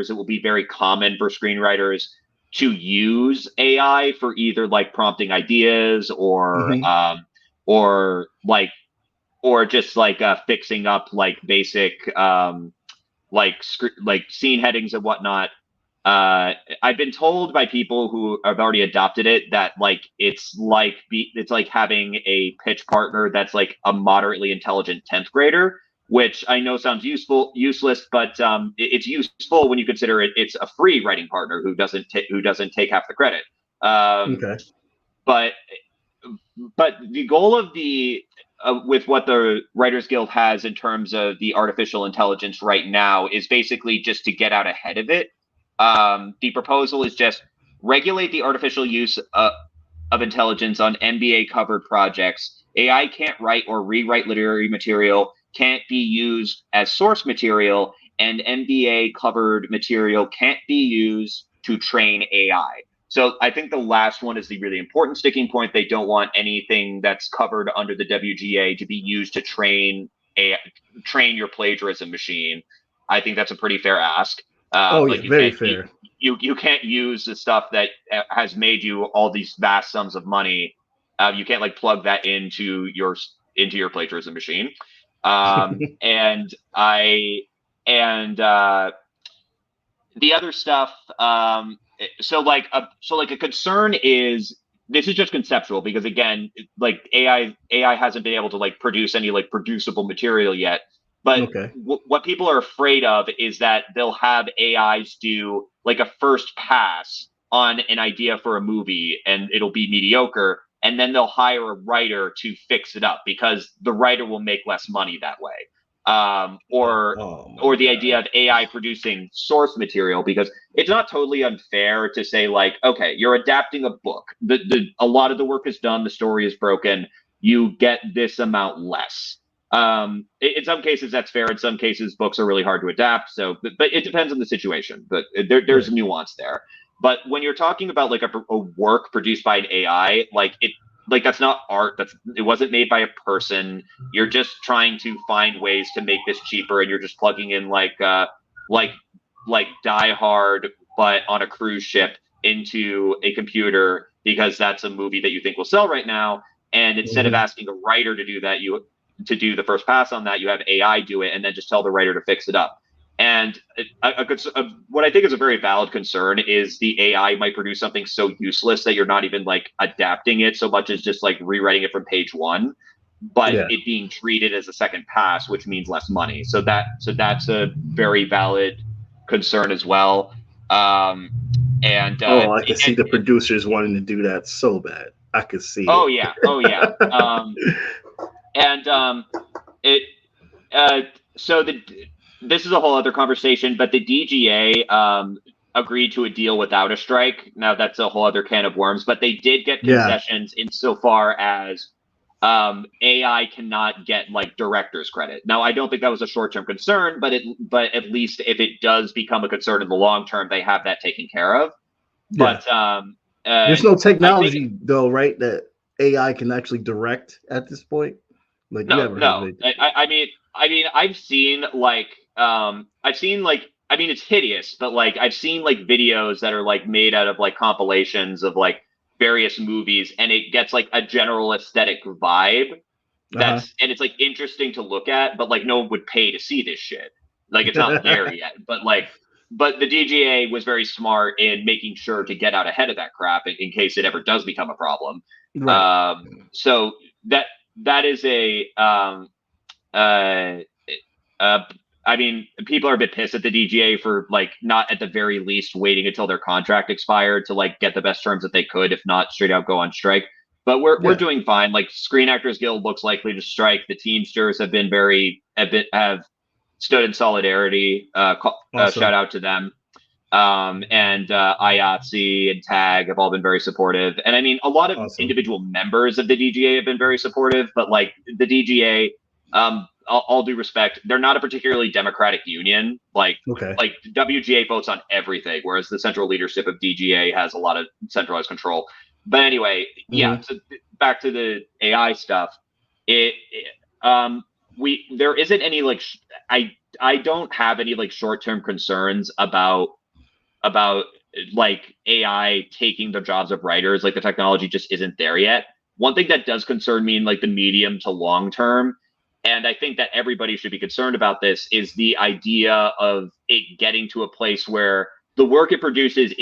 it will be very common for screenwriters to use AI for either like prompting ideas Hmm. or like or just like fixing up like basic like scene headings and whatnot. I've been told by people who have already adopted it that like it's like having a pitch partner that's like a moderately intelligent 10th grader, which I know sounds useless, but it's useful when you consider it's a free writing partner who doesn't take half the credit. Um, Okay. but but the goal of the with what the Writers Guild has in terms of the artificial intelligence right now is basically just to get out ahead of it. The proposal is just regulate the artificial use of intelligence on NBA covered projects. AI can't write or rewrite literary material, can't be used as source material, and NBA covered material can't be used to train AI. So I think the last one is the really important sticking point. They don't want anything that's covered under the WGA to be used to train your plagiarism machine. I think that's a pretty fair ask. Oh yeah, Like very fair. you can't use the stuff that has made you all these vast sums of money. You can't like plug that into your plagiarism machine. And I and the other stuff. So like a concern is this is just conceptual because again, like AI hasn't been able to like produce any like producible material yet. But Okay. what people are afraid of is that they'll have AIs do like a first pass on an idea for a movie and it'll be mediocre. And then they'll hire a writer to fix it up because the writer will make less money that way. Um, or Oh my or the idea God. of AI producing source material because it's not totally unfair to say like, okay, you're adapting a book. A lot of the work is done, the story is broken. You get this amount less. In some cases that's fair. In some cases, books are really hard to adapt. So, but it depends on the situation. But there's Right. nuance there. But when you're talking about like a work produced by an AI, like that's not art. It wasn't made by a person. You're just trying to find ways to make this cheaper, and you're just plugging in like like Die Hard, but on a cruise ship into a computer because that's a movie that you think will sell right now. And instead of Hmm. asking a writer to do that, you to do the first pass on that, you have AI do it, and then just tell the writer to fix it up. And what I think is a very valid concern is the AI might produce something so useless that you're not even like adapting it so much as just like rewriting it from page one, but Yeah. it being treated as a second pass, which means less money. So that's a very valid concern as well. Um, and Oh, I could see the producers wanting to do that so bad. I could see oh it. yeah, oh yeah. And it uh, so the this is a whole other conversation, but the DGA agreed to a deal without a strike. Now that's a whole other can of worms, but they did get Yeah. concessions insofar as AI cannot get like director's credit. Now I don't think that was a short term concern, but at least if it does become a concern in the long term, they have that taken care of. Yeah. But uh, There's no I think technology though, right? That AI can actually direct at this point. Like you no, haven't heard of no. anything. I mean, I've seen like, I mean, it's hideous, but like, I've seen like videos that are like made out of like compilations of like various movies, and it gets like a general aesthetic vibe Uh and it's like interesting to look at, but like no one would pay to see this shit. Like it's not there huh. yet, but the DGA was very smart in making sure to get out ahead of that crap in case it ever does become a problem. Right. So that that is a uh, uh, I mean, people are a bit pissed at the DGA for like not at the very least waiting until their contract expired to like get the best terms that they could, if not straight out go on strike. But we're Yeah. doing fine. Like Screen Actors Guild looks likely to strike. The Teamsters have stood in solidarity. Shout Awesome. out to them. And IATSE and TAG have all been very supportive. And I mean, a lot of Awesome. individual members of the DGA have been very supportive, but like the DGA, all due respect, they're not a particularly democratic union. Okay. Like WGA votes on everything, whereas the central leadership of DGA has a lot of centralized control. But anyway, yeah. Hmm. So back to the AI stuff. It, it we there isn't any like I I don't have any like short-term concerns about like AI taking the jobs of writers. Like the technology just isn't there yet. One thing that does concern me in like the medium to long term, and I think that everybody should be concerned about this, is the idea of it getting to a place where the work it produces